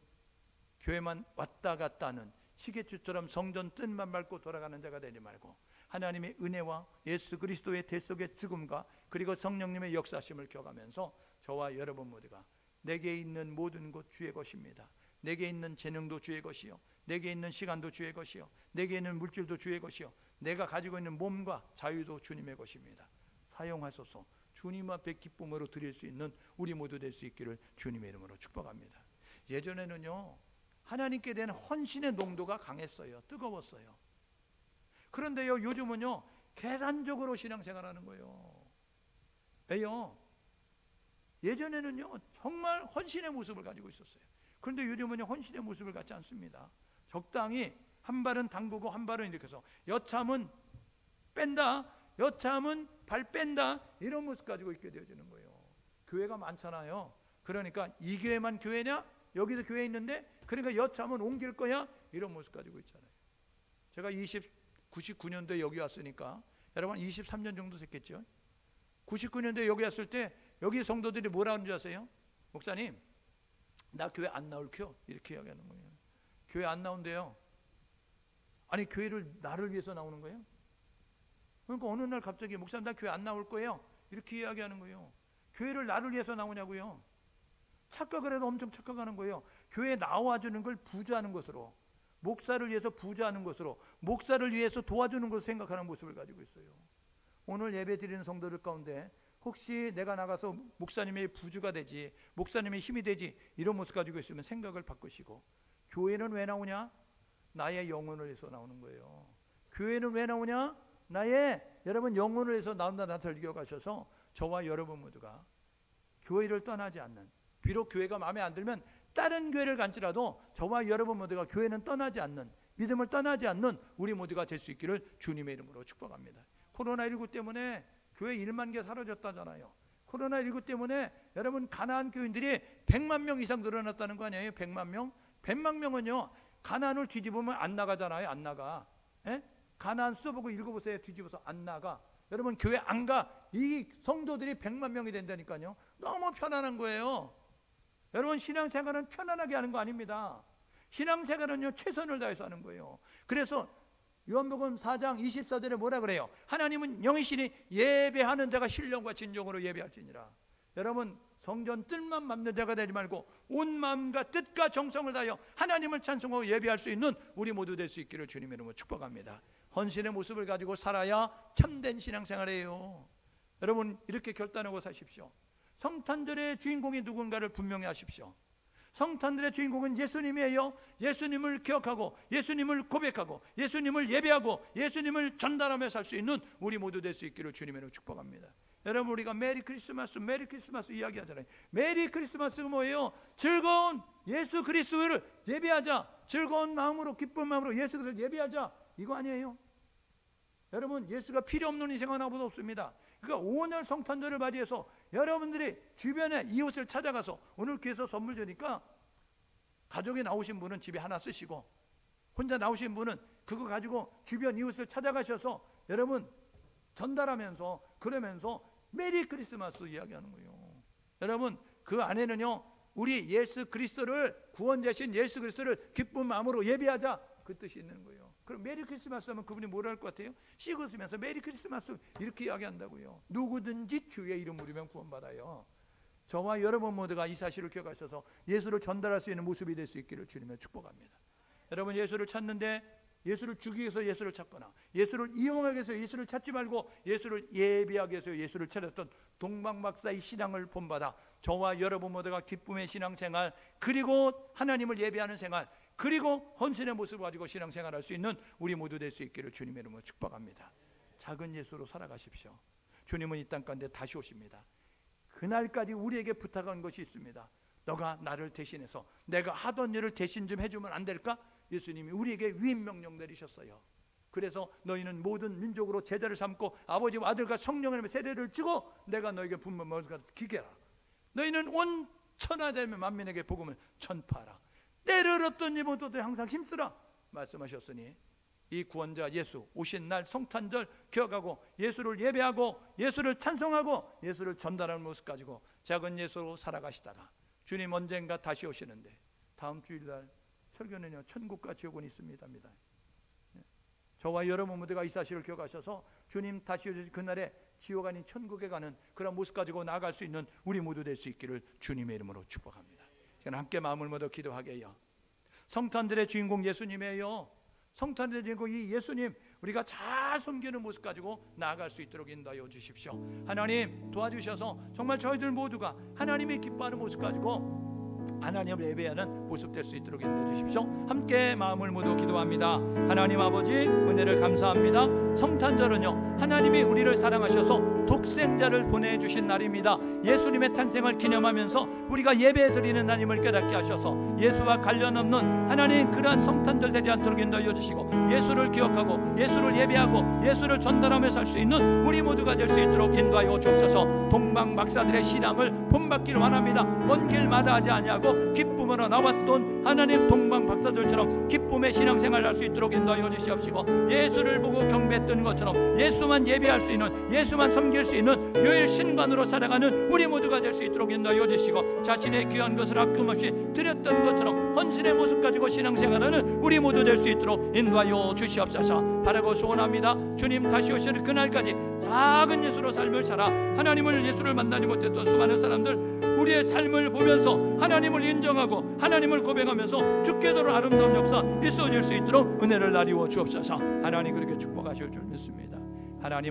A: 교회만 왔다 갔다 하는 시계추처럼 성전 뜻만 밟고 돌아가는 자가 되지 말고 하나님의 은혜와 예수 그리스도의 대속의 죽음과 그리고 성령님의 역사심을 기억하면서 저와 여러분 모두가 내게 있는 모든 것 주의 것입니다. 내게 있는 재능도 주의 것이요, 내게 있는 시간도 주의 것이요, 내게 있는 물질도 주의 것이요, 내가 가지고 있는 몸과 자유도 주님의 것입니다. 사용하소서. 주님 앞에 기쁨으로 드릴 수 있는 우리 모두 될 수 있기를 주님의 이름으로 축복합니다. 예전에는요 하나님께 대한 헌신의 농도가 강했어요. 뜨거웠어요. 그런데요 요즘은요 계산적으로 신앙생활하는 거예요. 왜요? 예전에는요 정말 헌신의 모습을 가지고 있었어요. 그런데 요즘은요 헌신의 모습을 갖지 않습니다. 적당히 한 발은 담그고 한 발은 이렇게 해서 여참은 뺀다, 여참은 발 뺀다, 이런 모습 가지고 있게 되어지는 거예요. 교회가 많잖아요. 그러니까 이 교회만 교회냐? 여기도 교회 있는데 그러니까 여참은 옮길 거야? 이런 모습 가지고 있잖아요. 제가 99년도에 여기 왔으니까 여러분 23년 정도 됐겠죠. 99년도에 여기 왔을 때 여기 성도들이 뭐라 하는 줄 아세요? 목사님 나 교회 안 나올게요, 이렇게 이야기하는 거예요. 교회 안 나온대요. 아니 교회를 나를 위해서 나오는 거예요? 그러니까 어느 날 갑자기 목사님 나 교회 안 나올 거예요 이렇게 이야기하는 거예요. 교회를 나를 위해서 나오냐고요? 착각을 해도 엄청 착각하는 거예요. 교회에 나와주는 걸 부자하는 것으로, 목사를 위해서 부자하는 것으로, 목사를 위해서 도와주는 것으로 생각하는 모습을 가지고 있어요. 오늘 예배 드리는 성도들 가운데 혹시 내가 나가서 목사님의 부주가 되지, 목사님의 힘이 되지, 이런 모습 가지고 있으면 생각을 바꾸시고, 교회는 왜 나오냐? 나의 영혼을 위해서 나오는 거예요. 교회는 왜 나오냐? 나의 여러분 영혼을 위해서 나온다는 것을 기억하셔서 저와 여러분 모두가 교회를 떠나지 않는, 비록 교회가 마음에 안 들면 다른 교회를 간지라도 저와 여러분 모두가 교회는 떠나지 않는, 믿음을 떠나지 않는 우리 모두가 될 수 있기를 주님의 이름으로 축복합니다. 코로나19 때문에 교회 1만 개 사라졌다잖아요. 코로나19 때문에 여러분 가나안 교인들이 100만 명 이상 늘어났다는 거 아니에요? 100만 명? 100만 명은요 가나안을 뒤집으면 안 나가잖아요. 안 나가. 에? 가나안 써보고 읽어보세요. 뒤집어서 안 나가. 여러분 교회 안 가. 이 성도들이 100만 명이 된다니까요. 너무 편안한 거예요. 여러분 신앙생활은 편안하게 하는 거 아닙니다. 신앙생활은요 최선을 다해서 하는 거예요. 그래서 요한복음 4장 24절에 뭐라 그래요? 하나님은 영이시니 예배하는 자가 신령과 진정으로 예배할지니라. 여러분 성전 뜰만 맘는 자가 되지 말고 온 마음과 뜻과 정성을 다하여 하나님을 찬송하고 예배할 수 있는 우리 모두 될 수 있기를 주님의 이름으로 축복합니다. 헌신의 모습을 가지고 살아야 참된 신앙생활이에요. 여러분 이렇게 결단하고 사십시오. 성탄절의 주인공이 누군가를 분명히 하십시오. 성탄절의 주인공은 예수님이에요. 예수님을 기억하고 예수님을 고백하고 예수님을 예배하고 예수님을 전달하며 살 수 있는 우리 모두 될 수 있기를 주님으로 축복합니다. 여러분 우리가 메리 크리스마스 메리 크리스마스 이야기하잖아요. 메리 크리스마스가 뭐예요? 즐거운 예수 그리스도를 예배하자. 즐거운 마음으로 기쁜 마음으로 예수 그리스도를 예배하자. 이거 아니에요? 여러분 예수가 필요 없는 인생 하나보다 없습니다. 그러니까 오늘 성탄절을 맞이해서 여러분들이 주변에 이웃을 찾아가서 오늘 교회에서 선물 주니까 가족이 나오신 분은 집에 하나 쓰시고 혼자 나오신 분은 그거 가지고 주변 이웃을 찾아가셔서 여러분 전달하면서 그러면서 메리 크리스마스 이야기하는 거예요. 여러분 그 안에는요 우리 예수 그리스도를 구원자신 예수 그리스도를 기쁜 마음으로 예배하자 그 뜻이 있는 거예요. 그럼 메리 크리스마스 하면 그분이 뭐라 할 것 같아요? 씻으면서 메리 크리스마스 이렇게 이야기한다고요. 누구든지 주의 이름 부르면 구원받아요. 저와 여러분 모두가 이 사실을 기억하셔서 예수를 전달할 수 있는 모습이 될 수 있기를 주님의 축복합니다. 여러분 예수를 찾는데 예수를 주기 위해서 예수를 찾거나 예수를 이용하기 위해서 예수를 찾지 말고 예수를 예배하기 위해서 예수를 찾았던 동방박사의 신앙을 본받아 저와 여러분 모두가 기쁨의 신앙생활 그리고 하나님을 예배하는 생활 그리고 헌신의 모습을 가지고 신앙생활할 수 있는 우리 모두 될 수 있기를 주님의 이름으로 축복합니다. 작은 예수로 살아가십시오. 주님은 이 땅 가운데 다시 오십니다. 그날까지 우리에게 부탁한 것이 있습니다. 너가 나를 대신해서 내가 하던 일을 대신 좀 해주면 안 될까? 예수님이 우리에게 위임 명령 내리셨어요. 그래서 너희는 모든 민족으로 제자를 삼고 아버지와 아들과 성령의 세례를 주고 내가 너에게 분부한 것을 기계라. 너희는 온 천하되면 만민에게 복음을 전파하라. 때를 얻던 이모도들 항상 힘쓰라 말씀하셨으니 이 구원자 예수 오신 날 성탄절 기억하고 예수를 예배하고 예수를 찬송하고 예수를 전달하는 모습 가지고 작은 예수로 살아가시다가 주님 언젠가 다시 오시는데 다음 주일날 설교는요 천국과 지옥은 있습니다입니다. 저와 여러분 모두가 이 사실을 기억하셔서 주님 다시 오실 그날에 지옥 아닌 천국에 가는 그런 모습 가지고 나아갈 수 있는 우리 모두 될 수 있기를 주님의 이름으로 축복합니다. 저는 함께 마음을 모두 기도하게 해요. 성탄절의 주인공 예수님이에요. 성탄절의 주인공 이 예수님 우리가 잘 섬기는 모습 가지고 나아갈 수 있도록 인도하여 주십시오. 하나님 도와주셔서 정말 저희들 모두가 하나님이 기뻐하는 모습 가지고 하나님을 예배하는 모습 될 수 있도록 인도해 주십시오. 함께 마음을 모두 기도합니다. 하나님 아버지 은혜를 감사합니다. 성탄절은요 하나님이 우리를 사랑하셔서 독생자를 보내주신 날입니다. 예수님의 탄생을 기념하면서 우리가 예배 드리는 날임을 깨닫게 하셔서 예수와 관련 없는 하나님 그러한 성탄절 되지 않도록 인도해 주시고 예수를 기억하고 예수를 예배하고 예수를 전달하며 살 수 있는 우리 모두가 될 수 있도록 인도하여 주옵소서. 동방 박사들의 신앙을 본받기를 원합니다. 먼 길 마다하지 아니하고 주시고 기쁨으로 나왔던 하나님 동방 박사들처럼 기쁨의 신앙생활을 할 수 있도록 인도하여 주시옵시고, 예수를 보고 경배했던 것처럼 예수만 예배할 수 있는, 예수만 섬길 수 있는 유일 신관으로 살아가는 우리 모두가 될 수 있도록 인도하여 주시고, 자신의 귀한 것을 아낌없이 드렸던 것처럼 헌신의 모습 가지고 신앙생활하는 우리 모두 될 수 있도록 인도하여 주시옵소서. 바라고 소원합니다. 주님 다시 오시는 그날까지 작은 예수로 삶을 살아 하나님을, 예수를 만나지 못했던 수많은 사람들 우리의 삶을 보면서 하나님을 인정하고 하나님을 고백하면서 죽게도록 아름다운 역사 있어질 수 있도록 은혜를 나리워 주옵소서. 하나님 그렇게 축복하실 줄 믿습니다. 하나님